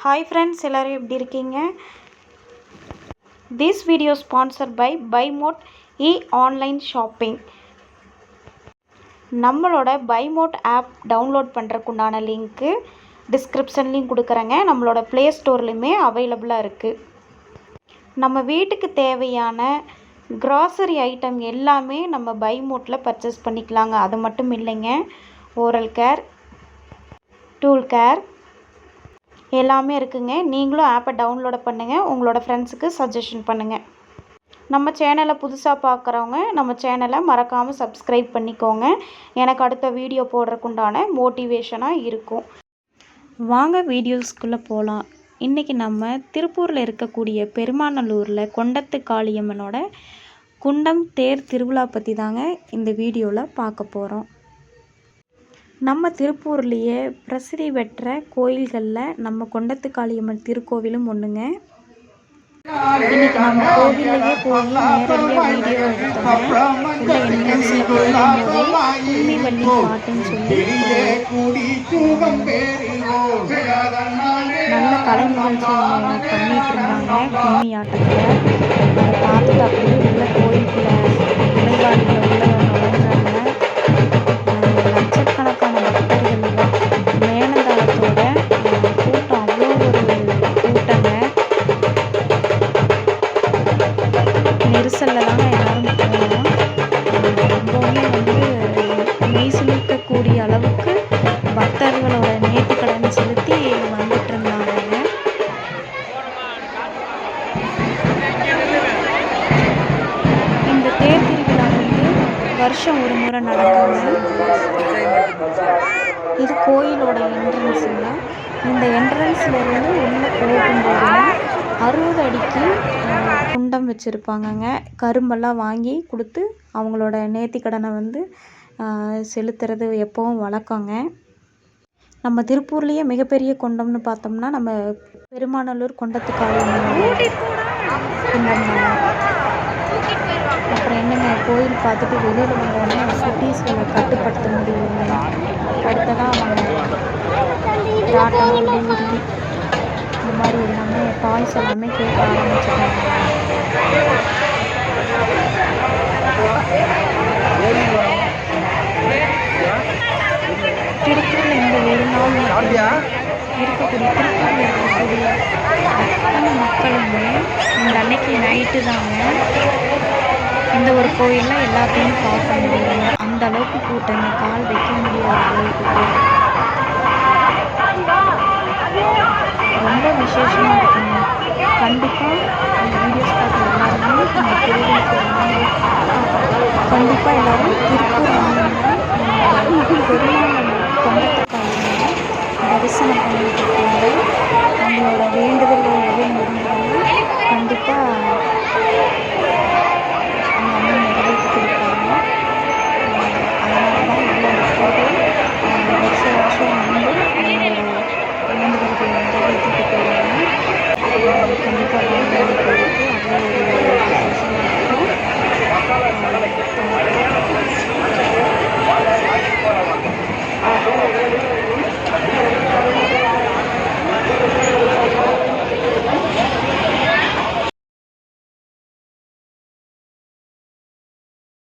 Hi friends, எல்லாரும் எப்படி இருக்கீங்க? This video sponsored by BuyMode e-online shopping. நம்மளோட BuyMode app டவுன்லோட் பண்ணுறதுக்குண்டான லிங்க்கு டிஸ்கிரிப்ஷன்லையும் கொடுக்குறேங்க. நம்மளோட ப்ளே ஸ்டோர்லையுமே அவைலபிளாக இருக்குது. நம்ம வீட்டுக்கு தேவையான க்ராசரி ஐட்டம் எல்லாமே நம்ம BuyModeல பர்ச்சேஸ் பண்ணிக்கலாங்க. அது மட்டும் இல்லைங்க, ஓரல் கேர், டூல் கேர் எல்லாமே இருக்குங்க. நீங்களும் ஆப்பை டவுன்லோட் பண்ணுங்கள், உங்களோட ஃப்ரெண்ட்ஸுக்கு சஜஷன் பண்ணுங்கள். நம்ம சேனலை புதுசாக பார்க்குறவங்க நம்ம சேனலை மறக்காமல் சப்ஸ்கிரைப் பண்ணிக்கோங்க. எனக்கு அடுத்த வீடியோ போடுறதுக்குண்டான மோட்டிவேஷனாக இருக்கும். வாங்க வீடியோஸ்குள்ளே போகலாம். இன்றைக்கி நம்ம திருப்பூரில் இருக்கக்கூடிய பெருமாநல்லூரில் கொண்டத்து காளியம்மனோட குண்டம் தேர் திருவிழா பற்றி தாங்க இந்த வீடியோவில் பார்க்க போகிறோம். நம்ம திருப்பூர்லேயே பிரசித்தி பெற்ற கோயில்களில் நம்ம கொண்டத்து காளியம்மன் திருக்கோவிலும் ஒன்றுங்க. இன்றைக்கி நம்ம கோவிலையே போய் நேரடியாக வீடியோ எடுத்தோங்க. உள்ள என்ட்ரன்ஸில் போகும்போதே கும்மிவள்ளி பாட்டுன்னு சொல்லி நல்ல கலை நிகழ்ச்சி பண்ணிகிட்டு இருந்தாங்க. கும்மி ஆட்டத்தில் அதை பார்த்துட்டு அப்படியே உள்ள கோயிலுக்குள்ள நுழைவாளியில் உள்ள நுழைஞ்சாங்க. லட்சக்கணக்கான பக்தர்கள் மேனதாளத்தோட கூட்டம், அவ்வளோ ஒரு கூட்டங்க. நெரிசலில் தாங்க எல்லோரும் போனோம். ரொம்பவுமே மெய் சிலிர்க்கக்கூடிய அளவுக்கு பக்தர்களோட நேர்த்தி கடன் செலுத்தி வந்துட்டு இருந்தாங்க. இந்த தேர் திருவிழா வருஷம் ஒரு முறை நடக்குங்க. இது கோயிலோட என்ட்ரன்ஸுங்க. இந்த என்ட்ரன்ஸ்லேருந்து உள்ளே போகும்போது 60 அடிக்கு குண்டம் வச்சுருப்பாங்கங்க. கரும்பெல்லாம் வாங்கி கொடுத்து அவங்களோட நேர்த்தி கடனை செலுத்துறது எப்போவும் வழக்கங்க. நம்ம திருப்பூர்லேயே மிகப்பெரிய குண்டம்னு பார்த்தோம்னா நம்ம பெருமாநல்லூர் கொண்டத்து காளியம்மன் குண்டம் தாங்க. அப்புறம் என்னங்க, கோயில் பார்த்துட்டு வெளியில் வந்தோடனே குட்டீஸ்களை கட்டுப்படுத்த முடியலைங்க. அடுத்ததாக அவங்க ராட்டம், பூரி இந்த மாதிரி எல்லாமே டாய்ஸ் எல்லாமே கேட்க ஆரம்பிச்சிட்டாங்க. திருப்பூரில் இந்த ஒரு நாள் இருக்கக்கூடிய திருப்பூரில் இருக்கக்கூடிய அத்தனை மக்களுமே இந்த அன்னைக்கு நைட்டு தாங்க இந்த ஒரு கோயிலில் எல்லாத்தையும் பார்க்க முடியும். அந்த அளவுக்கு கூட்டங்க, கால் வைக்க முடியாத அளவுக்கு ரொம்ப விசேஷமாக இருக்குங்க. கண்டிப்பாக இந்த வீடியோஸ் பார்க்குற எல்லாருமே இந்த கோயிலுக்கு கண்டிப்பாக எல்லோரும் திருப்பூர்